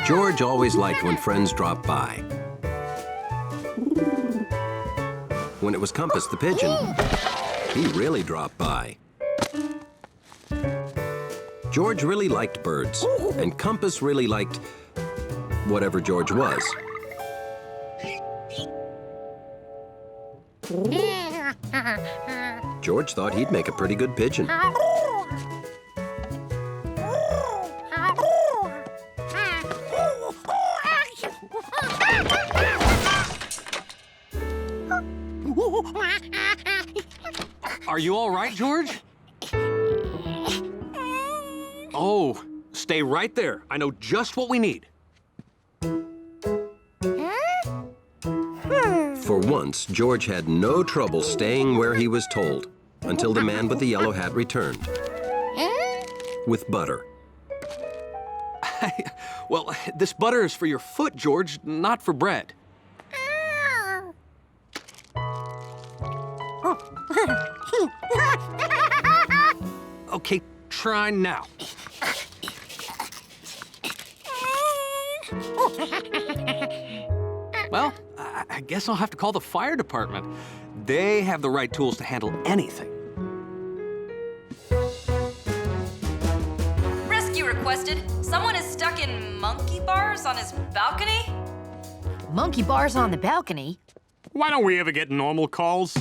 George always liked when friends dropped by. When it was Compass the pigeon, he really dropped by. George really liked birds, and Compass really liked whatever George was. George thought he'd make a pretty good pigeon. Are you all right, George? Oh, stay right there. I know just what we need. For once, George had no trouble staying where he was told until the man with the yellow hat returned with butter. Well, this butter is for your foot, George, not for bread. Okay, try now. Well, I guess I'll have to call the fire department. They have the right tools to handle anything. Rescue requested. Someone is stuck in monkey bars on his balcony. Monkey bars on the balcony? Why don't we ever get normal calls?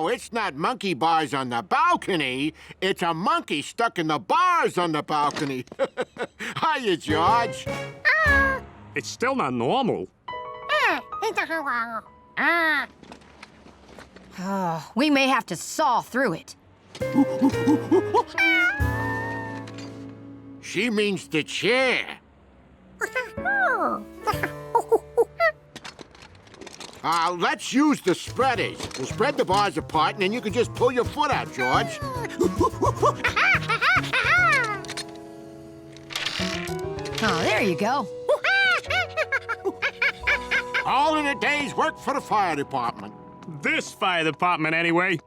It's not monkey bars on the balcony. It's a monkey stuck in the bars on the balcony. Hiya, George. It's still not normal. Oh, we may have to saw through it. She means the chair. Let's use the spreaders. We'll spread the bars apart, and then you can just pull your foot out, George. Oh, there you go. All in a day's work for the fire department. This fire department, anyway.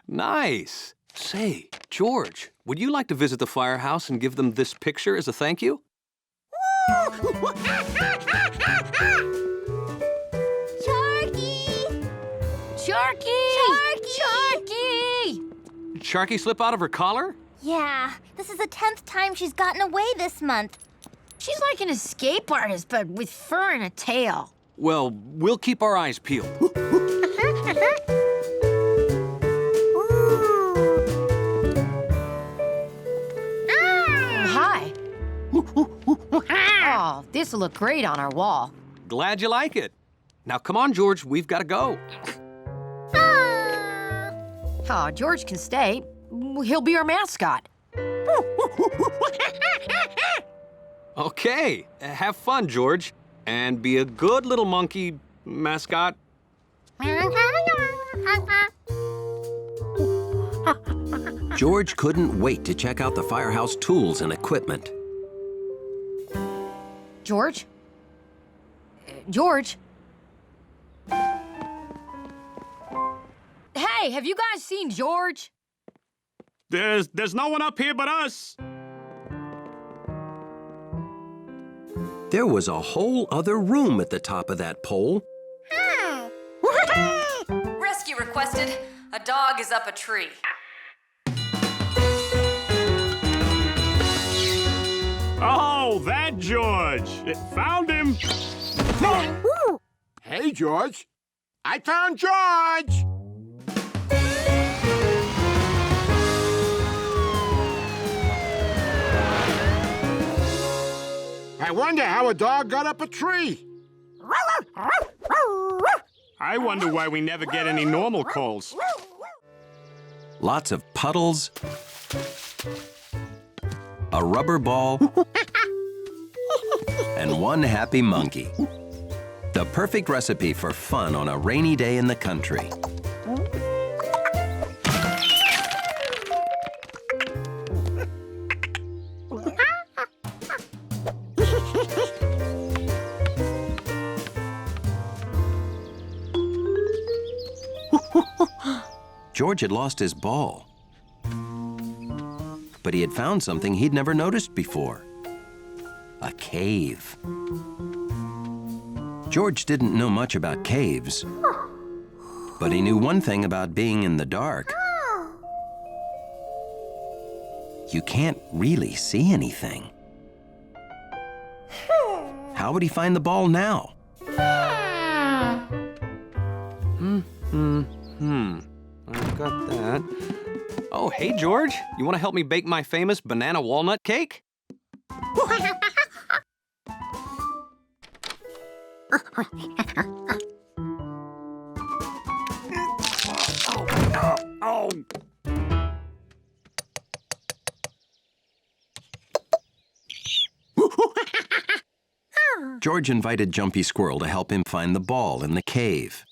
Nice. Say, George, would you like to visit the firehouse and give them this picture as a thank you? Sharky! Sharky! Sharky! Sharky slip out of her collar? Yeah, this is the 10th time she's gotten away this month. She's like an escape artist, but with fur and a tail. Well, we'll keep our eyes peeled. Hi. Oh, this'll look great on our wall. Glad you like it. Now, come on, George, we've got to go. Oh, George can stay. He'll be our mascot. Okay, have fun, George. And be a good little monkey mascot. George couldn't wait to check out the firehouse tools and equipment. George? George? Hey, have you guys seen George? There's no one up here but us. There was a whole other room at the top of that pole. Rescue requested. A dog is up a tree. Oh, that George. Found him. Hey, George. I found George. I wonder how a dog got up a tree. I wonder why we never get any normal calls. Lots of puddles, a rubber ball, and one happy monkey. The perfect recipe for fun on a rainy day in the country. George had lost his ball. But he had found something he'd never noticed before. A cave. George didn't know much about caves, but he knew one thing about being in the dark. You can't really see anything. How would he find the ball now? I've got that. Oh, hey, George. You want to help me bake my famous banana walnut cake? Oh. George invited Jumpy Squirrel to help him find the ball in the cave.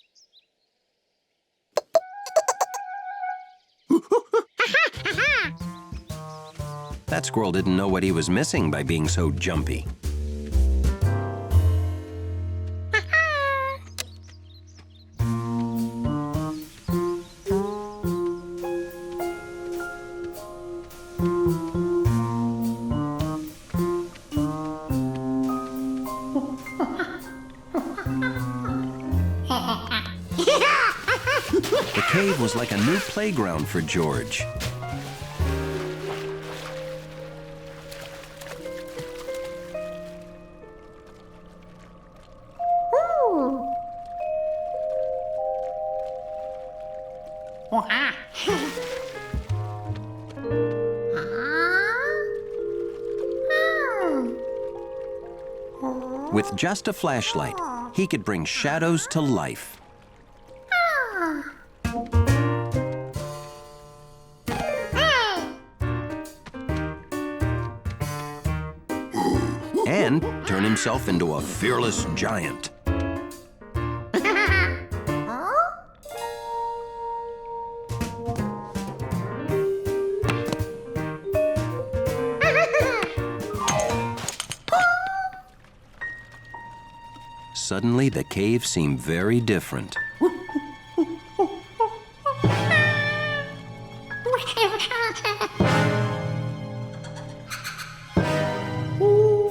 That squirrel didn't know what he was missing by being so jumpy. The cave was like a new playground for George. With just a flashlight, he could bring shadows to life. And turn himself into a fearless giant. Suddenly, the cave seemed very different.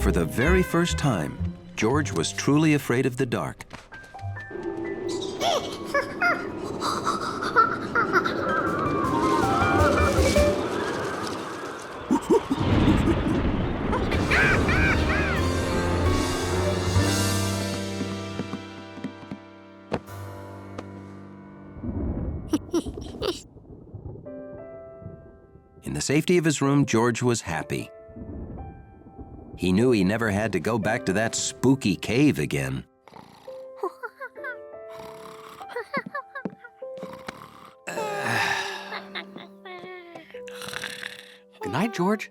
For the very first time, George was truly afraid of the dark. In the safety of his room, George was happy. He knew he never had to go back to that spooky cave again. Good night, George.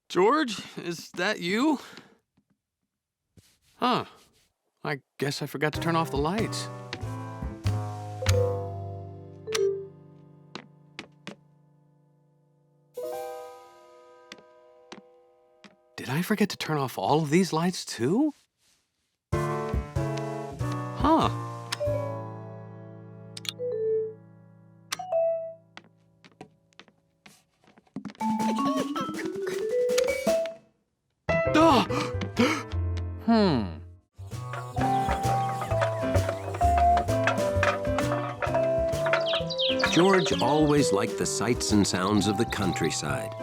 George, is that you? Huh. I guess I forgot to turn off the lights. Did I forget to turn off all of these lights too? Huh. George always liked the sights and sounds of the countryside.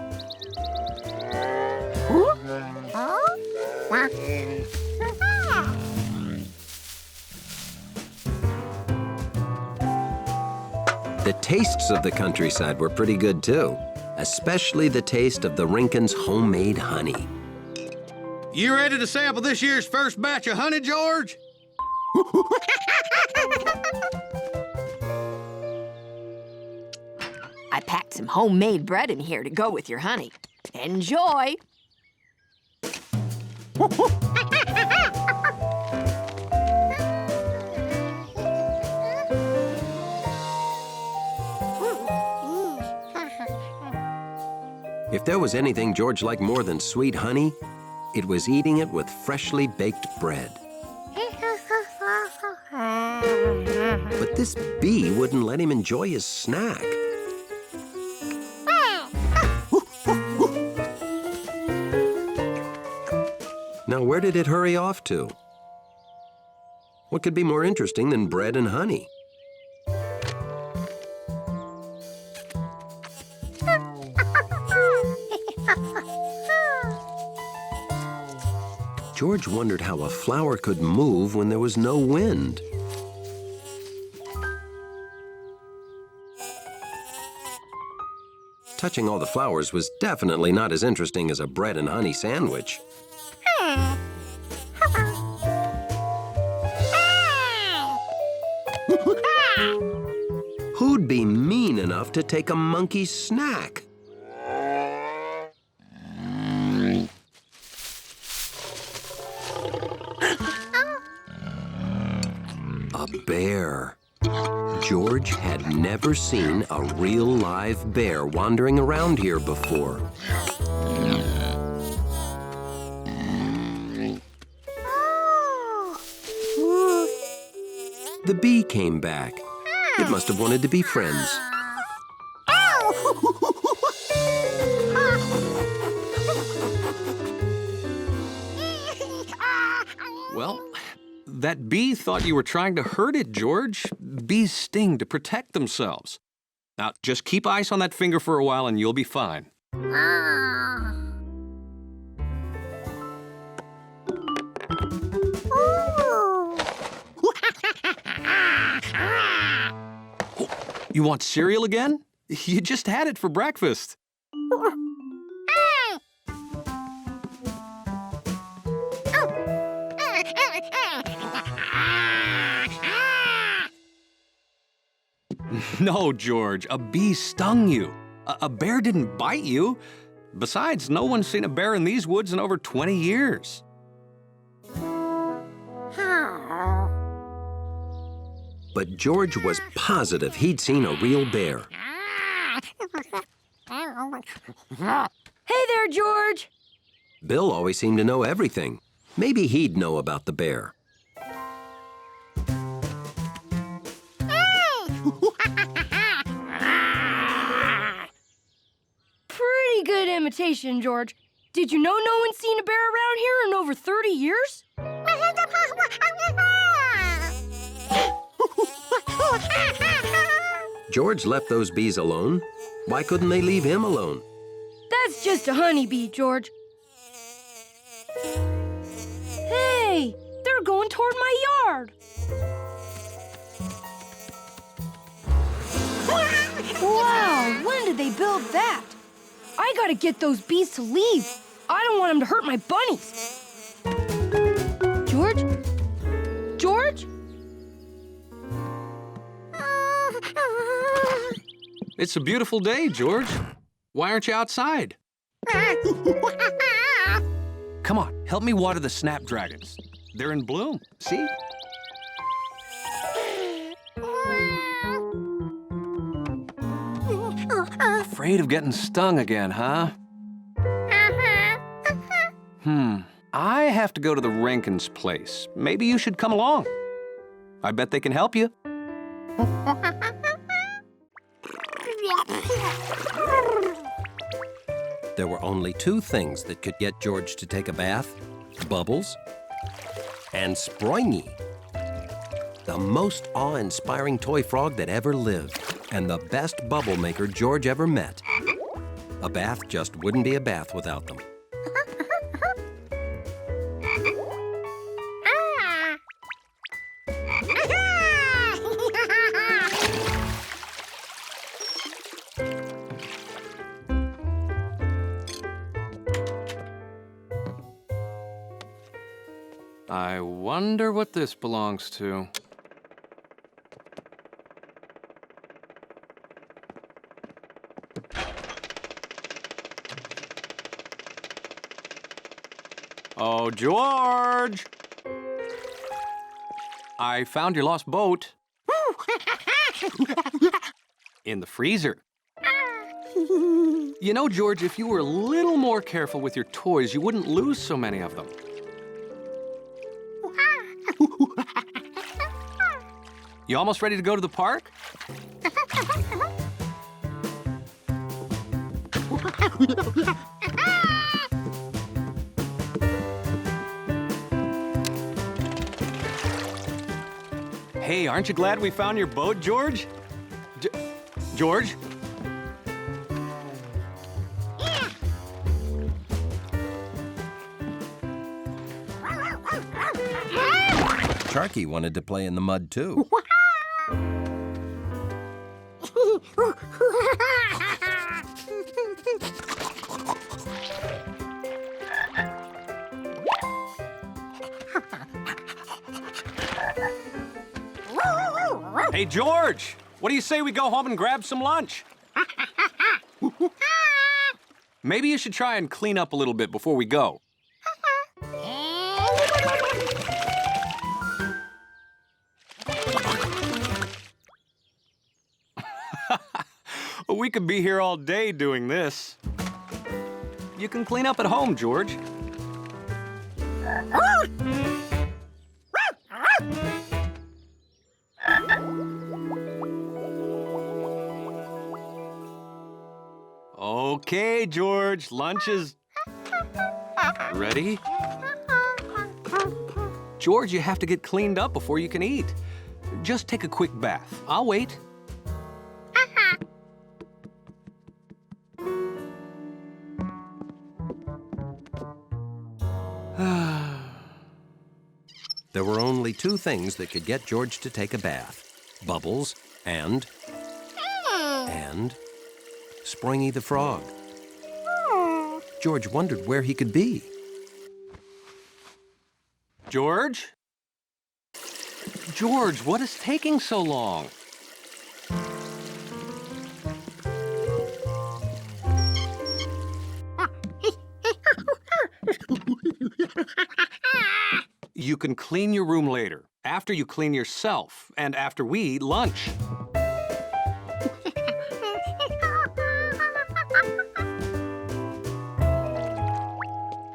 The tastes of the countryside were pretty good too, especially the taste of the Rinkins' homemade honey. You ready to sample this year's first batch of honey, George? I packed some homemade bread in here to go with your honey. Enjoy! If there was anything George liked more than sweet honey, it was eating it with freshly baked bread. But this bee wouldn't let him enjoy his snack. Now, where did it hurry off to? What could be more interesting than bread and honey? George wondered how a flower could move when there was no wind. Touching all the flowers was definitely not as interesting as a bread and honey sandwich. Who'd be mean enough to take a monkey's snack? A bear. George had never seen a real live bear wandering around here before. The bee came back. It must have wanted to be friends. Well, that bee thought you were trying to hurt it, George. Bees sting to protect themselves. Now, just keep ice on that finger for a while and you'll be fine. You want cereal again? You just had it for breakfast. No, George, a bee stung you. A bear didn't bite you. Besides, no one's seen a bear in these woods in over 20 years. But George was positive he'd seen a real bear. Hey there, George. Bill always seemed to know everything. Maybe he'd know about the bear. Pretty good imitation, George. Did you know no one's seen a bear around here in over 30 years? George left those bees alone. Why couldn't they leave him alone? That's just a honeybee, George. Hey, they're going toward my yard. Wow, when did they build that? I gotta get those bees to leave. I don't want them to hurt my bunnies. George? George? It's a beautiful day, George. Why aren't you outside? Come on, help me water the snapdragons. They're in bloom, see? Afraid of getting stung again, huh? I have to go to the Rankin's place. Maybe you should come along. I bet they can help you. There were only two things that could get George to take a bath: Bubbles and Sproingy, the most awe-inspiring toy frog that ever lived, and the best bubble maker George ever met. A bath just wouldn't be a bath without them. I wonder what this belongs to. Oh, George! I found your lost boat. In the freezer. You know, George, if you were a little more careful with your toys, you wouldn't lose so many of them. You almost ready to go to the park? Hey, aren't you glad we found your boat, George? George? Sharky wanted to play in the mud, too. Hey, George! What do you say we go home and grab some lunch? Maybe you should try and clean up a little bit before we go. We could be here all day doing this. You can clean up at home, George. Okay, George, lunch is ready. George, you have to get cleaned up before you can eat. Just take a quick bath. I'll wait. There were only two things that could get George to take a bath. Bubbles and Springy the frog. George wondered where he could be. George? George, what is taking so long? You can clean your room later, after you clean yourself, and after we eat lunch.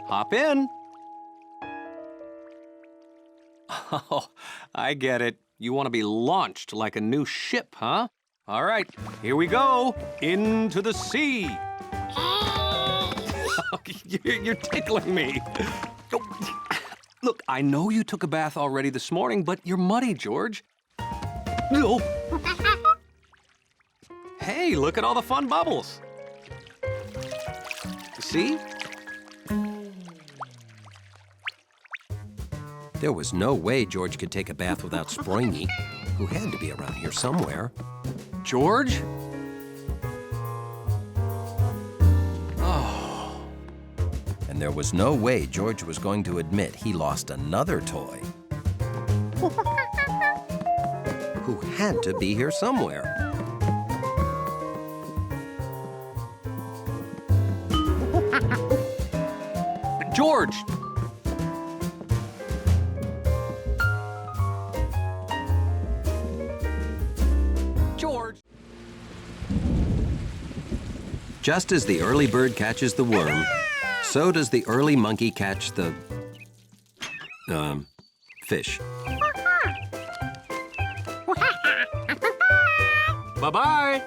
Hop in. Oh, I get it. You want to be launched like a new ship, huh? All right, here we go. Into the sea. You're tickling me. Look, I know you took a bath already this morning, but you're muddy, George. No. Hey, look at all the fun bubbles. See? There was no way George could take a bath without Springy, who had to be around here somewhere. George? And there was no way George was going to admit he lost another toy. Who had to be here somewhere. George! George! Just as the early bird catches the worm, so does the early monkey catch the, fish. Bye-bye!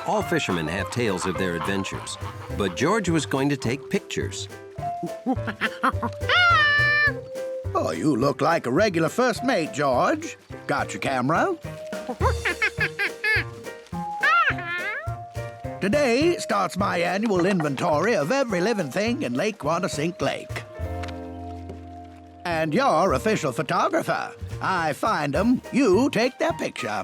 All fishermen have tales of their adventures, but George was going to take pictures. Oh, you look like a regular first mate, George. Got your camera? Today starts my annual inventory of every living thing in Lake Quantasink Lake. And you're official photographer. I find them, you take their picture.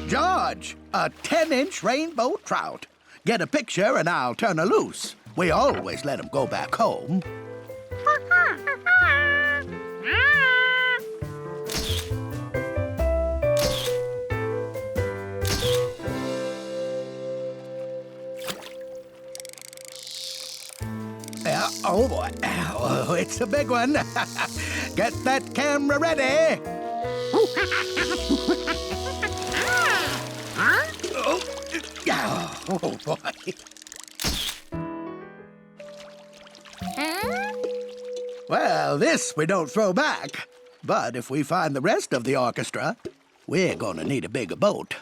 George, A 10-inch rainbow trout. Get a picture and I'll turn her loose. We always let 'em go back home. Yeah, oh boy. Oh, it's a big one. Get that camera ready. Oh boy. Well, this we don't throw back. But if we find the rest of the orchestra, we're gonna need a bigger boat.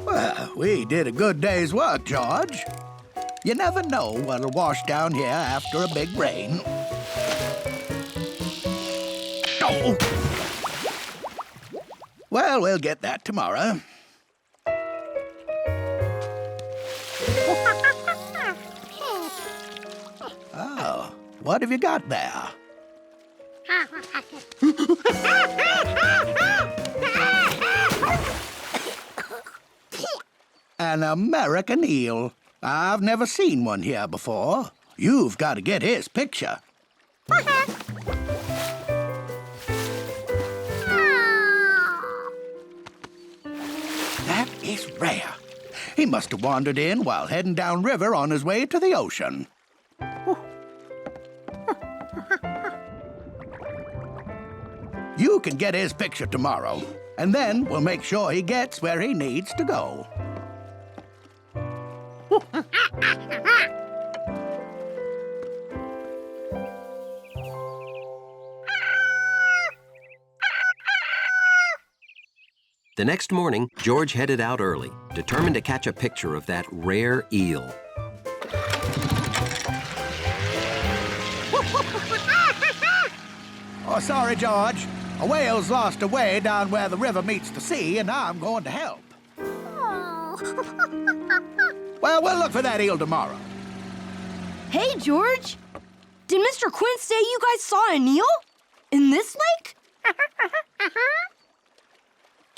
Well, we did a good day's work, George. You never know what'll wash down here after a big rain. Oh! Well, we'll get that tomorrow. Oh, what have you got there? An American eel. I've never seen one here before. You've got to get his picture. That is rare. He must have wandered in while heading downriver on his way to the ocean. You can get his picture tomorrow, and then we'll make sure he gets where he needs to go. The next morning, George headed out early, determined to catch a picture of that rare eel. Oh, sorry, George. A whale's lost her way down where the river meets the sea, and I'm going to help. Well, we'll look for that eel tomorrow. Hey, George. Did Mr. Quint say you guys saw an eel? In this lake?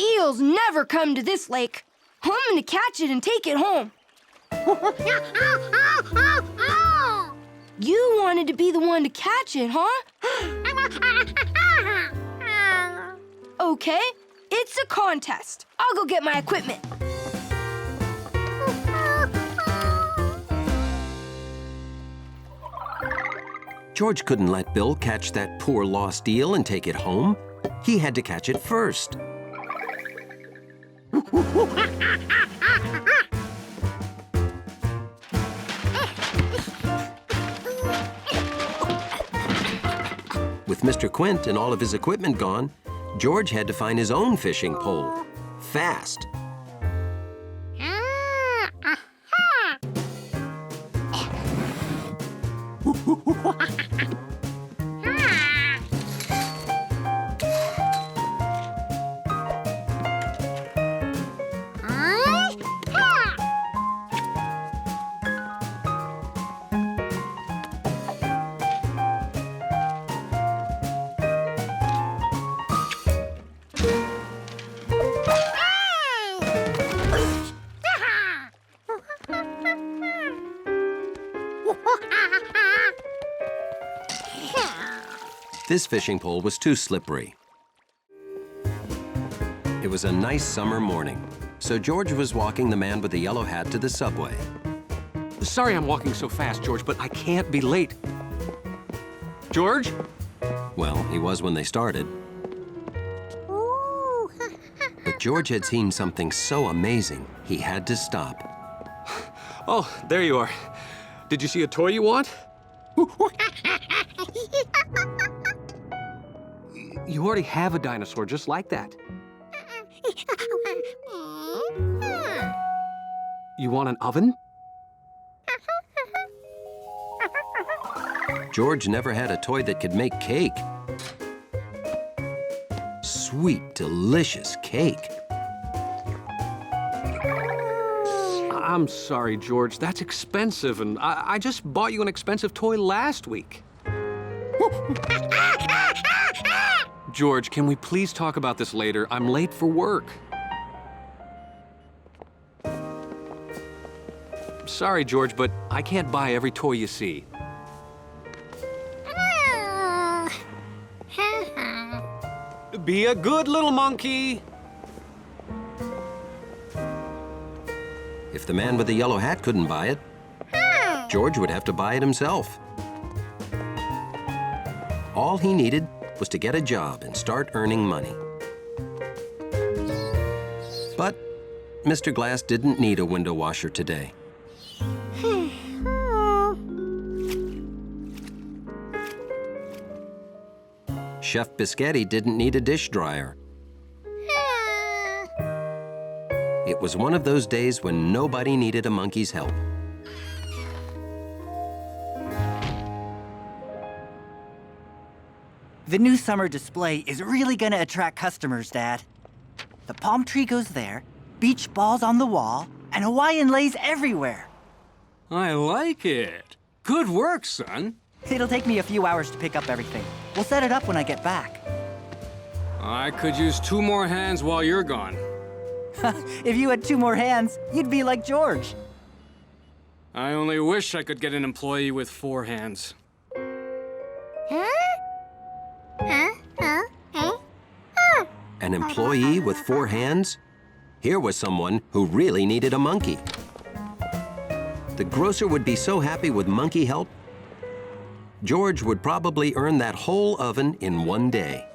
Eels never come to this lake. I'm gonna catch it and take it home. You wanted to be the one to catch it, huh? Okay, it's a contest. I'll go get my equipment. George couldn't let Bill catch that poor lost eel and take it home. He had to catch it first. With Mr. Quint and all of his equipment gone, George had to find his own fishing pole. Fast. This fishing pole was too slippery. It was a nice summer morning, so George was walking the man with the yellow hat to the subway. Sorry I'm walking so fast, George, but I can't be late. George? Well, he was when they started. But George had seen something so amazing, he had to stop. Oh, there you are. Did you see a toy you want? You already have a dinosaur just like that. You want an oven? George never had a toy that could make cake. Sweet, delicious cake. I'm sorry, George. That's expensive, and I just bought you an expensive toy last week. George, can we please talk about this later? I'm late for work. Sorry, George, but I can't buy every toy you see. Be a good little monkey. If the man with the yellow hat couldn't buy it, George would have to buy it himself. All he needed was to get a job and start earning money. But Mr. Glass didn't need a window washer today. Chef Biscotti didn't need a dish dryer. It was one of those days when nobody needed a monkey's help. The new summer display is really gonna attract customers, Dad. The palm tree goes there, beach balls on the wall, and Hawaiian lays everywhere. I like it. Good work, son. It'll take me a few hours to pick up everything. We'll set it up when I get back. I could use 2 more hands while you're gone. If you had 2 more hands, you'd be like George. I only wish I could get an employee with 4 hands. An employee with 4 hands? Here was someone who really needed a monkey. The grocer would be so happy with monkey help, George would probably earn that whole oven in one day.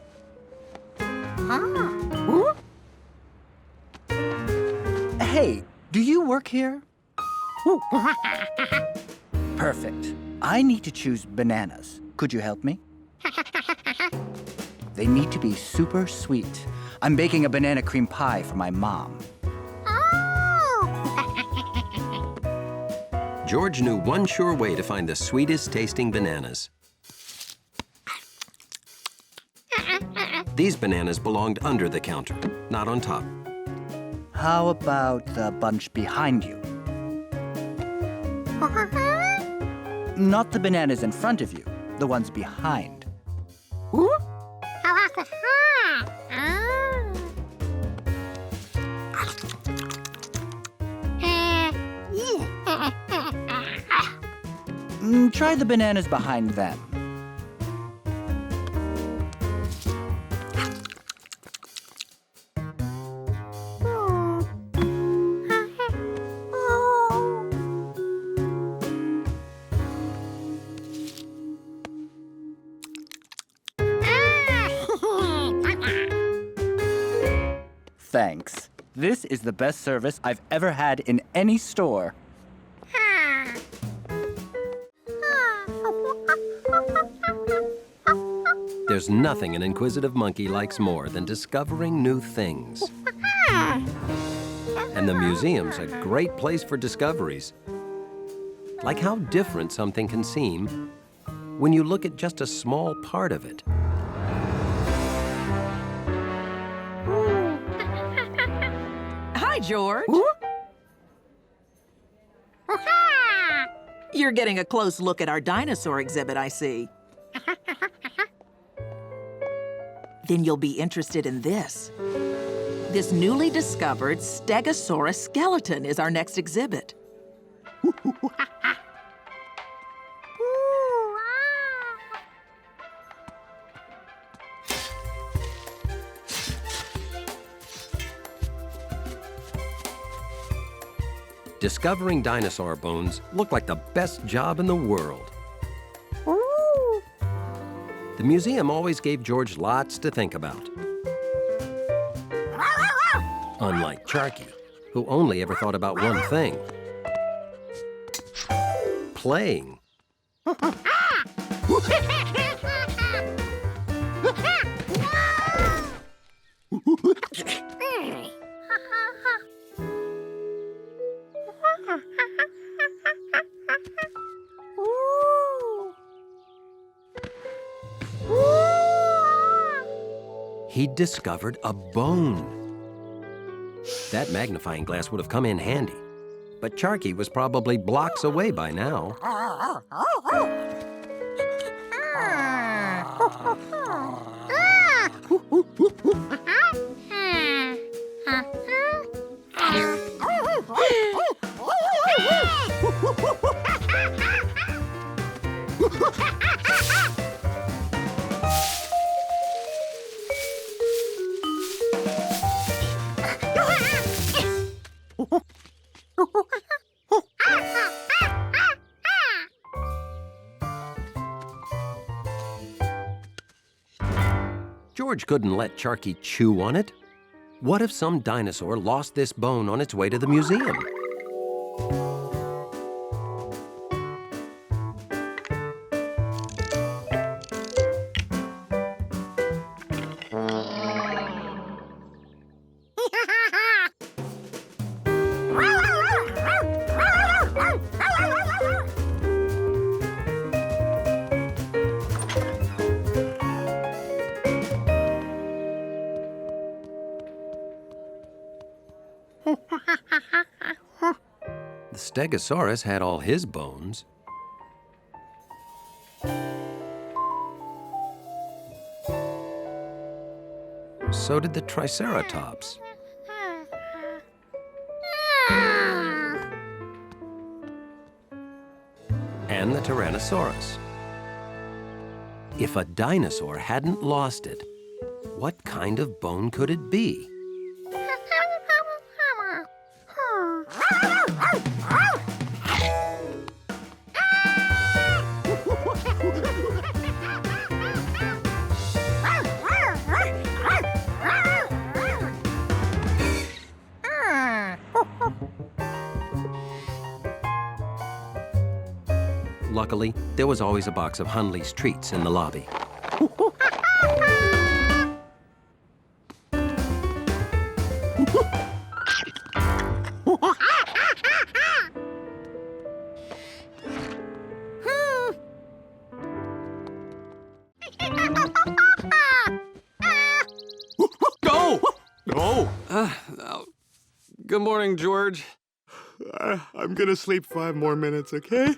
Hey, do you work here? Perfect. I need to choose bananas. Could you help me? They need to be super sweet. I'm baking a banana cream pie for my mom. George knew one sure way to find the sweetest tasting bananas. These bananas belonged under the counter, not on top. How about the bunch behind you? Not the bananas in front of you, the ones behind. Try the bananas behind them. Thanks. This is the best service I've ever had in any store. There's nothing an inquisitive monkey likes more than discovering new things. And the museum's a great place for discoveries. Like how different something can seem when you look at just a small part of it. Hi, George. You're getting a close look at our dinosaur exhibit, I see. Then you'll be interested in this. This newly discovered Stegosaurus skeleton is our next exhibit. Discovering dinosaur bones looked like the best job in the world. The museum always gave George lots to think about. Unlike Charky, who only ever thought about one thing: playing. He'd discovered a bone. That magnifying glass would have come in handy, but Charky was probably blocks away by now. George couldn't let Charky chew on it. What if some dinosaur lost this bone on its way to the museum? The Stegosaurus had all his bones. So did the Triceratops. And the Tyrannosaurus. If a dinosaur hadn't lost it, what kind of bone could it be? Luckily, there was always a box of Hunley's treats in the lobby. Go! Oh! Good morning, George. I'm gonna sleep 5 more minutes, okay?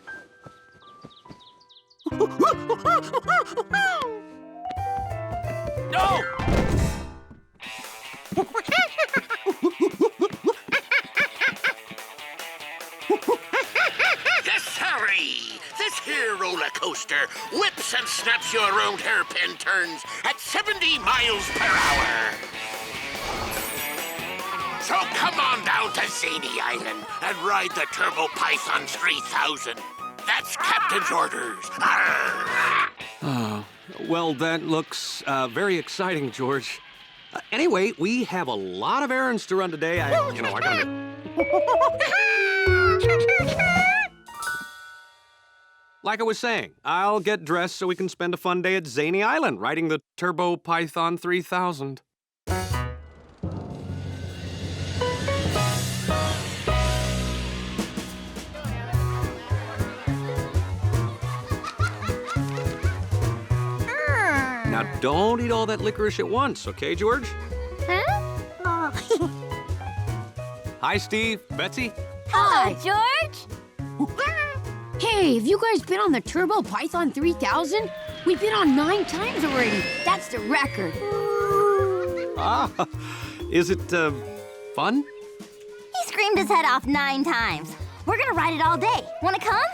No! Yes, sirree! This here roller coaster whips and snaps you around hairpin turns at 70 miles per hour. So come on down to Zany Island and ride the Turbo Python 3000. That's Captain's orders. Oh, well, that looks very exciting, George. Anyway, we have a lot of errands to run today. I gotta... Like I was saying, I'll get dressed so we can spend a fun day at Zany Island riding the Turbo Python 3000. Now, don't eat all that licorice at once, okay, George? Huh? Hi, Steve. Betsy? Hello, George. Hey, have you guys been on the Turbo Python 3000? We've been on 9 times already. That's the record. Ah, is it, fun? He screamed his head off 9 times. We're gonna ride it all day. Wanna come?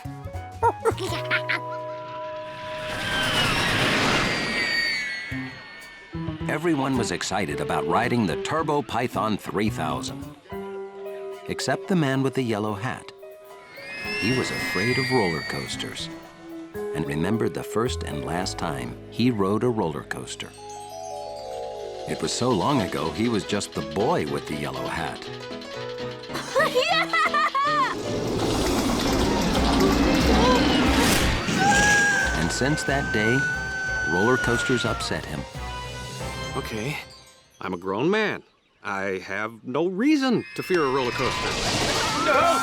Everyone was excited about riding the Turbo Python 3000. Except the man with the yellow hat. He was afraid of roller coasters and remembered the first and last time he rode a roller coaster. It was so long ago, he was just the boy with the yellow hat. And since that day, roller coasters upset him. Okay, I'm a grown man. I have no reason to fear a roller coaster. No!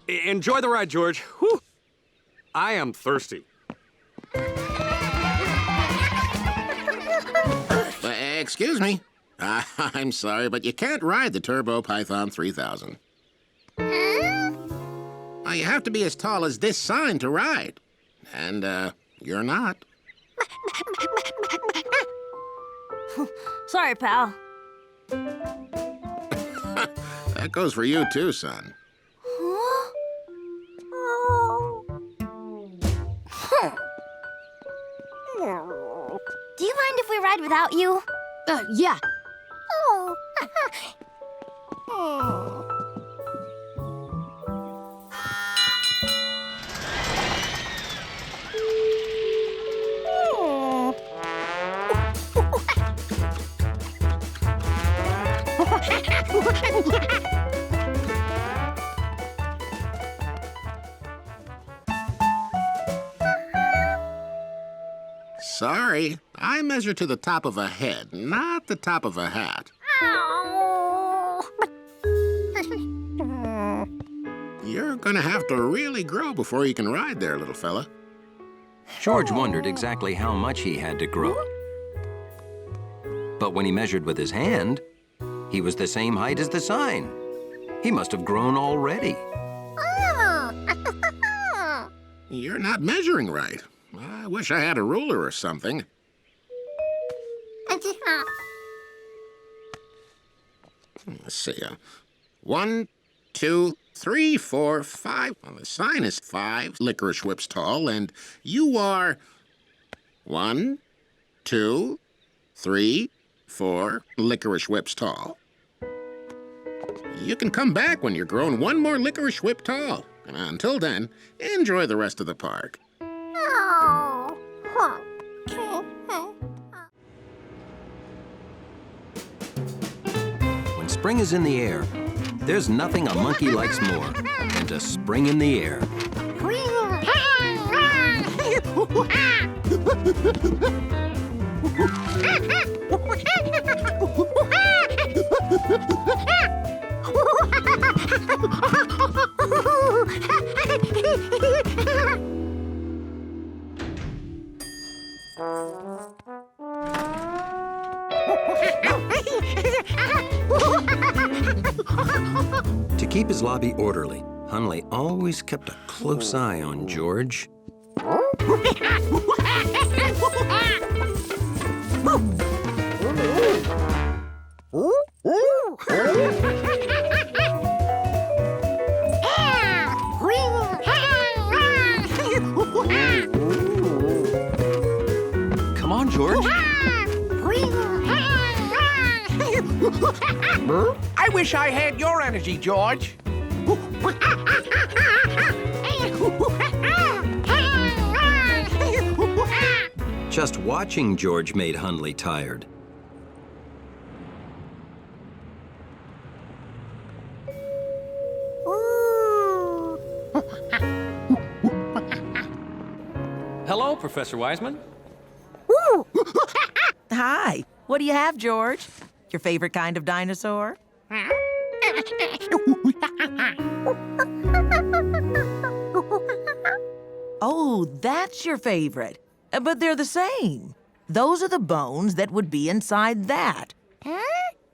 Enjoy the ride, George. Whew. I am thirsty. Excuse me. I'm sorry, but you can't ride the Turbo Python 3000. Well, you have to be as tall as this sign to ride. And, you're not. Sorry, pal. That goes for you, too, son. Huh? Do you mind if we ride without you? Yeah. Sorry, I measure to the top of a head, not the top of a hat. You're gonna have to really grow before you can ride there, little fella. George wondered exactly how much he had to grow. But when he measured with his hand, he was the same height as the sign. He must have grown already. You're not measuring right. I wish I had a ruler or something. Let's see. 1, 2, 3, 4, 5. Well, the sign is 5 licorice whips tall, and you are 1, 2, 3, 4 licorice whips tall. You can come back when you're grown 1 more licorice whip tall. And until then, enjoy the rest of the park. When spring is in the air, there's nothing a monkey likes more than to spring in the air. To keep his lobby orderly, Hunley always kept a close eye on George. Come on, George. I wish I had your energy, George. Just watching George made Hunley tired. Hello, Professor Wiseman. Hi. What do you have, George? Your favorite kind of dinosaur? Oh, that's your favorite. But they're the same. Those are the bones that would be inside that.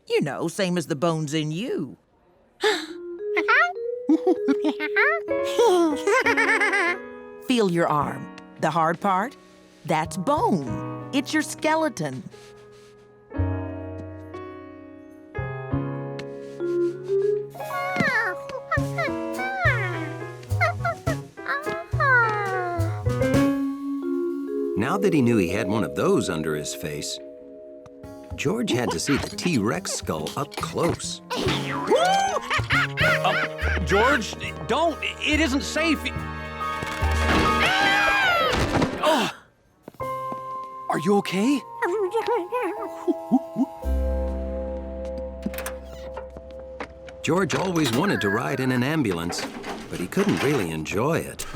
You know, same as the bones in you. Feel your arm. The hard part? That's bone. It's your skeleton. Now that he knew he had one of those under his face, George had to see the T-Rex skull up close. George, don't. It isn't safe. Oh. Are you okay? George always wanted to ride in an ambulance, but he couldn't really enjoy it.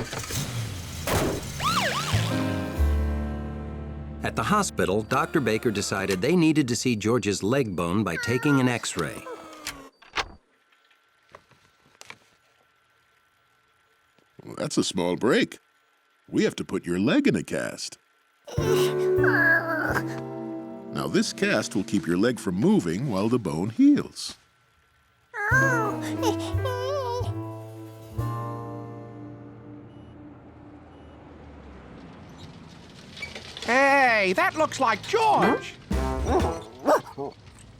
At the hospital, Dr. Baker decided they needed to see George's leg bone by taking an X-ray. Well, that's a small break. We have to put your leg in a cast. Now, this cast will keep your leg from moving while the bone heals. Hey, that looks like George.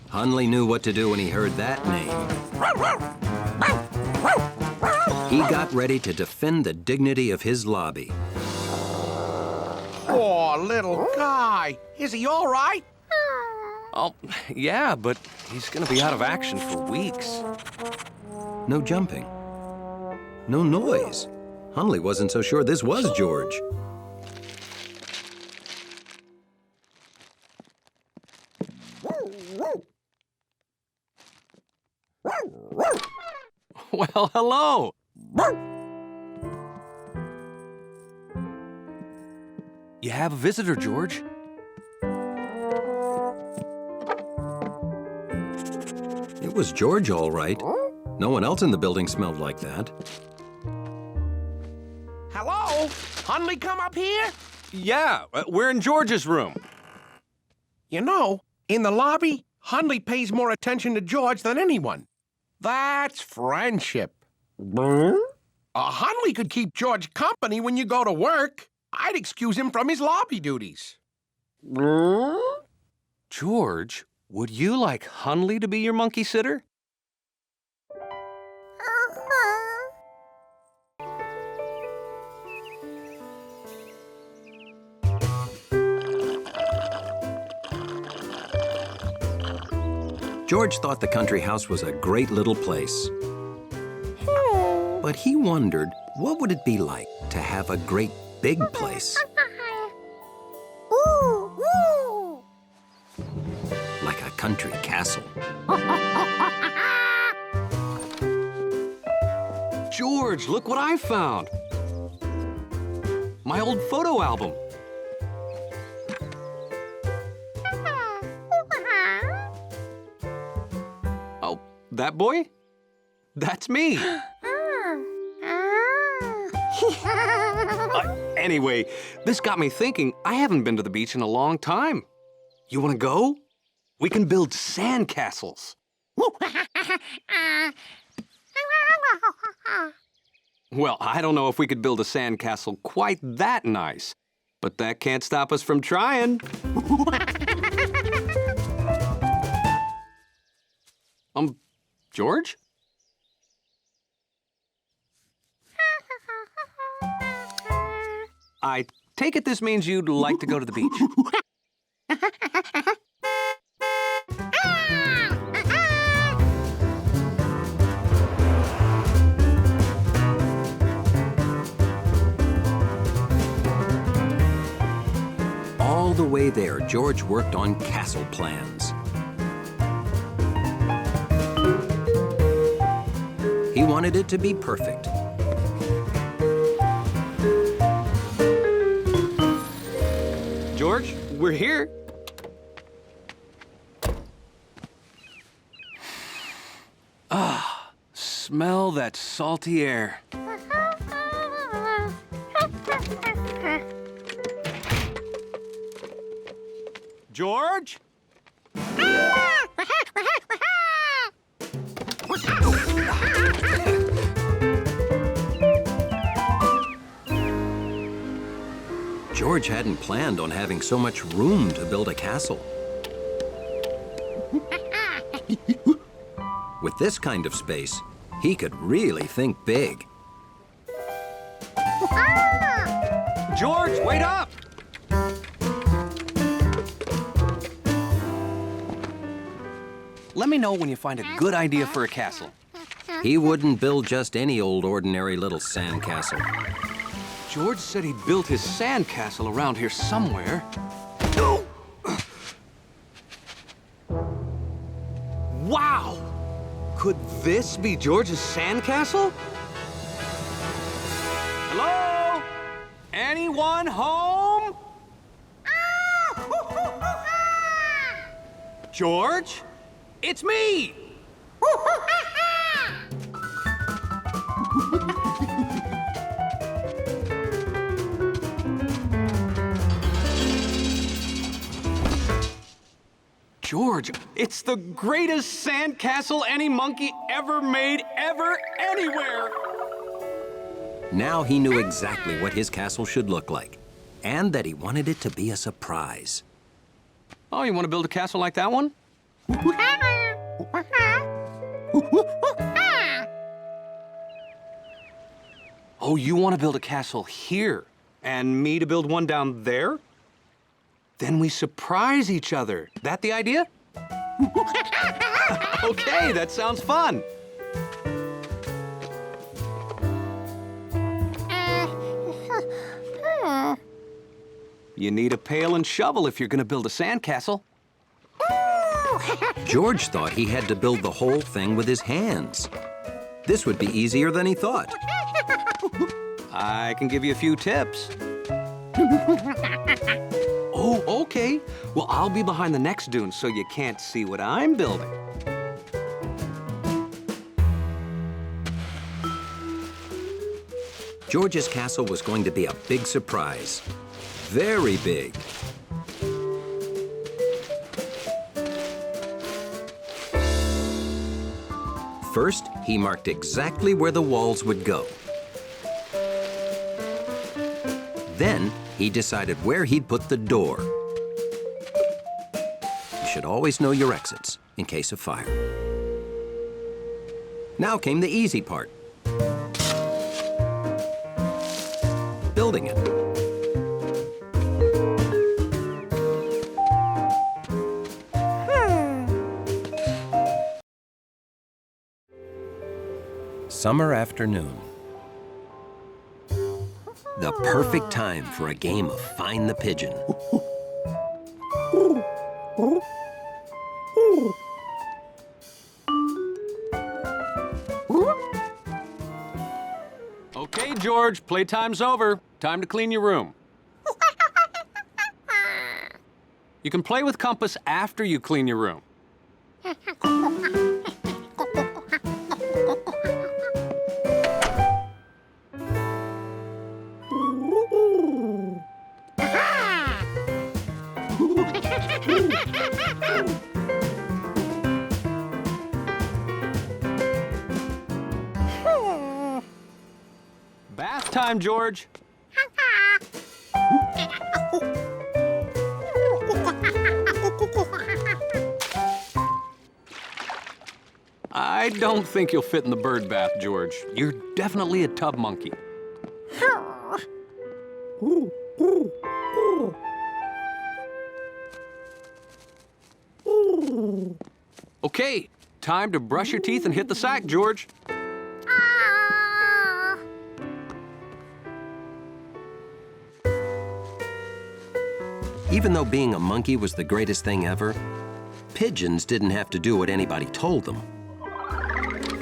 Hunley knew what to do when he heard that name. He got ready to defend the dignity of his lobby. Poor little guy. Is he all right? Oh, yeah, but he's gonna be out of action for weeks. No jumping. No noise. Hunley wasn't so sure this was George. Well, hello. You have a visitor, George. It was George, all right. No one else in the building smelled like that. Hello? Hunley come up here? Yeah, we're in George's room. You know, in the lobby, Hunley pays more attention to George than anyone. That's friendship. Hunley could keep George company when you go to work. I'd excuse him from his lobby duties. George, would you like Hunley to be your monkey sitter? George thought the country house was a great little place. But he wondered, what would it be like to have a great big place? Like a country castle. George, look what I found. My old photo album. Oh, that boy? That's me. Anyway, this got me thinking, I haven't been to the beach in a long time. You want to go? We can build sandcastles. Well, I don't know if we could build a sandcastle quite that nice, but that can't stop us from trying. George? I take it this means you'd like to go to the beach. All the way there, George worked on castle plans. He wanted it to be perfect. George, we're here. Ah, smell that salty air. George? George hadn't planned on having so much room to build a castle. With this kind of space, he could really think big. George, wait up! Let me know when you find a good idea for a castle. He wouldn't build just any old ordinary little sandcastle. George said he built his sandcastle around here somewhere. Wow! Could this be George's sandcastle? Hello? Anyone home? George? It's me! George, it's the greatest sandcastle any monkey ever made, ever, anywhere! Now he knew exactly what his castle should look like. and that he wanted it to be a surprise. Oh, you want to build a castle like that one? Oh, you want to build a castle here, and me to build one down there? Then we surprise each other. That the idea? Okay, that sounds fun. You need a pail and shovel if you're going to build a sandcastle. George thought he had to build the whole thing with his hands. This would be easier than he thought. I can give you a few tips. Oh, okay. Well, I'll be behind the next dune so you can't see what I'm building. George's castle was going to be a big surprise. Very big. First, he marked exactly where the walls would go. Then, he decided where he'd put the door. You should always know your exits in case of fire. Now came the easy part. Building it. Summer afternoon. The perfect time for a game of Find the Pigeon. Okay, George, playtime's over. Time to clean your room. You can play with compass after you clean your room. Bath time, George. I don't think you'll fit in the bird bath, George. You're definitely a tub monkey. Okay, time to brush your teeth and hit the sack, George. Even though being a monkey was the greatest thing ever, pigeons didn't have to do what anybody told them.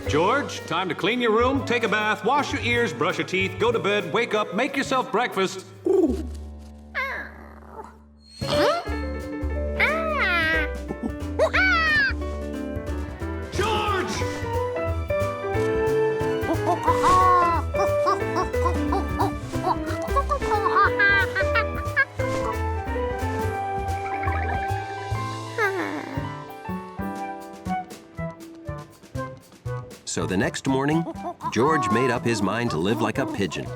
George, time to clean your room, take a bath, wash your ears, brush your teeth, go to bed, wake up, make yourself breakfast. So the next morning, George made up his mind to live like a pigeon.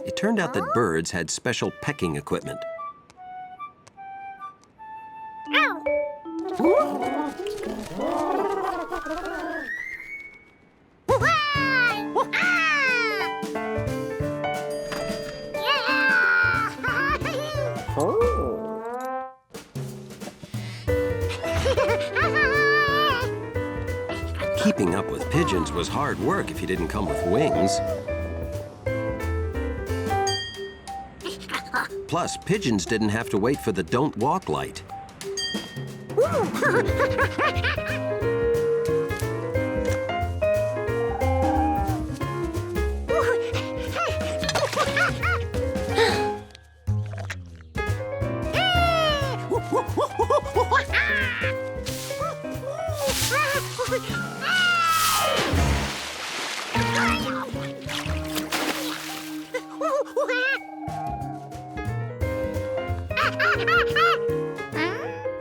It turned out that birds had special pecking equipment. Keeping up with pigeons was hard work if you didn't come with wings. Plus, pigeons didn't have to wait for the don't walk light.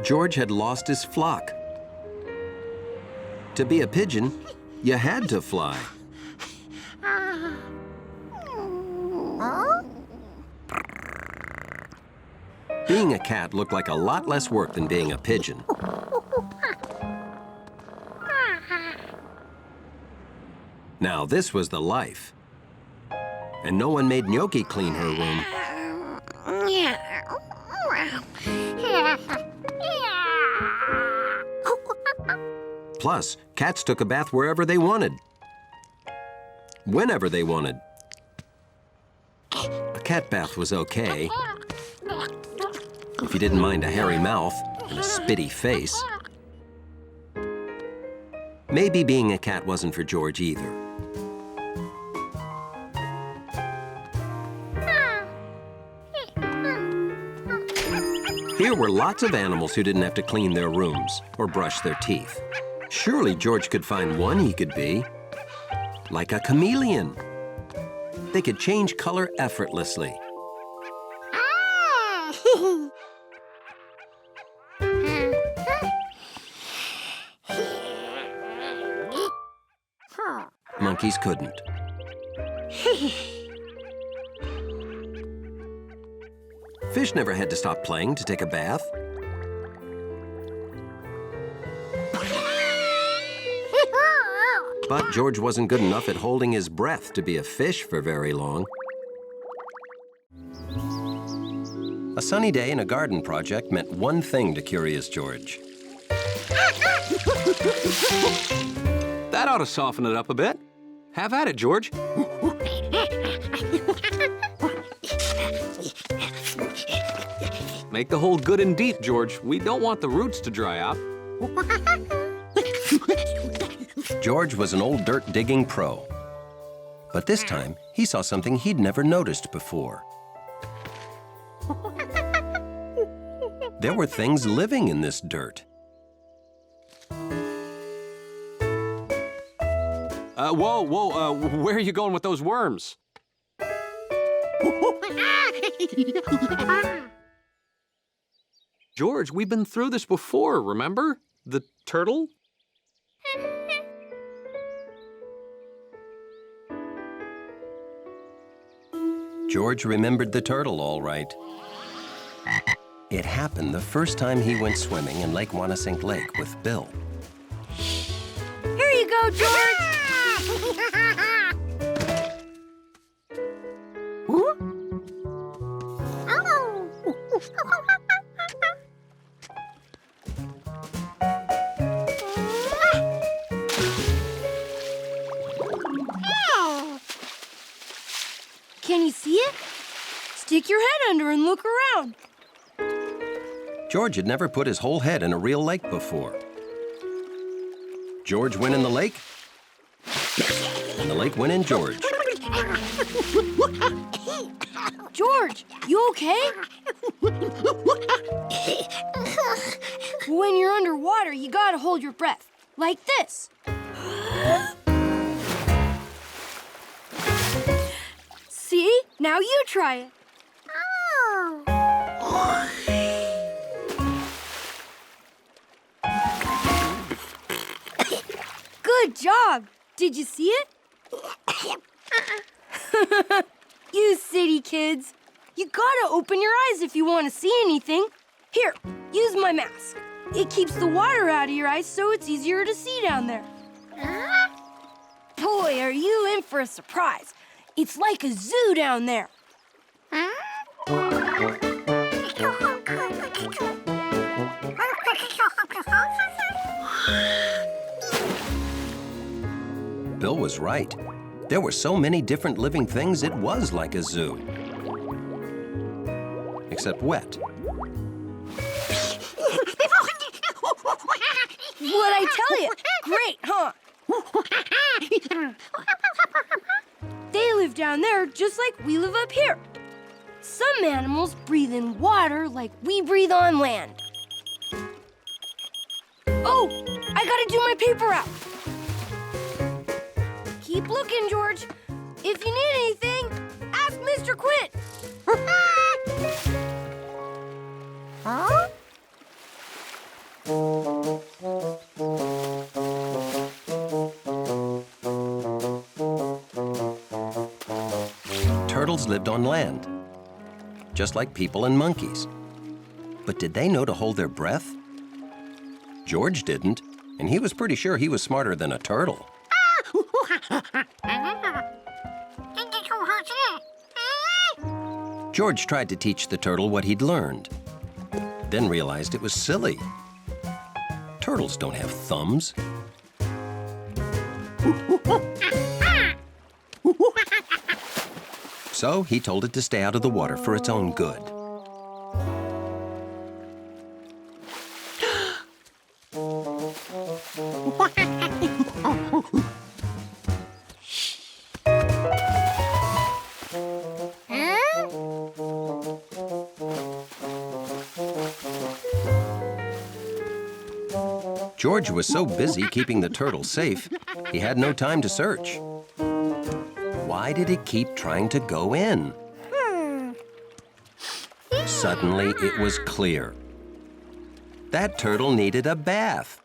George had lost his flock. To be a pigeon, You had to fly. Being a cat looked like a lot less work than being a pigeon. Now, this was the life. And no one made Gnocchi clean her room. Plus, cats took a bath wherever they wanted. Whenever they wanted. A cat bath was okay. If you didn't mind a hairy mouth and a spitty face. Maybe being a cat wasn't for George either. Here were lots of animals who didn't have to clean their rooms or brush their teeth. Surely George could find one he could be. Like a chameleon. They could change color effortlessly. Monkeys couldn't. Fish never had to stop playing to take a bath. But George wasn't good enough at holding his breath to be a fish for very long. A sunny day and a garden project meant one thing to Curious George. That ought to soften it up a bit. Have at it, George. Make the hole good and deep, George. We don't want the roots to dry out. George was an old dirt-digging pro. But this time, he saw something he'd never noticed before. There were things living in this dirt. Whoa, where are you going with those worms? George, we've been through this before, remember? The turtle? George remembered the turtle all right. It happened the first time he went swimming in Lake Wanasink Lake with Bill. Here you go, George! Can you see it? Stick your head under and look around. George had never put his whole head in a real lake before. George went in the lake, and the lake went in George. George, you okay? When you're underwater, you gotta hold your breath, like this. See? Now you try it. Good job. Did you see it? You city kids. You gotta open your eyes if you want to see anything. Here, use my mask. It keeps the water out of your eyes so it's easier to see down there. Boy, are you in for a surprise. It's like a zoo down there. Bill was right. There were so many different living things, it was like a zoo. Except wet. What'd I tell you? Great, huh? They live down there just like we live up here. Some animals breathe in water like we breathe on land. Oh, I gotta do my paper route. Keep looking, George. If you need anything, ask Mr. Quint. Huh? turtles lived on land, just like people and monkeys. But did they know to hold their breath? George didn't, and he was pretty sure he was smarter than a turtle. George tried to teach the turtle what he'd learned, then realized it was silly. Turtles don't have thumbs. So he told it to stay out of the water for its own good. George was so busy keeping the turtle safe, he had no time to search. Why did it keep trying to go in? Suddenly, it was clear. That turtle needed a bath.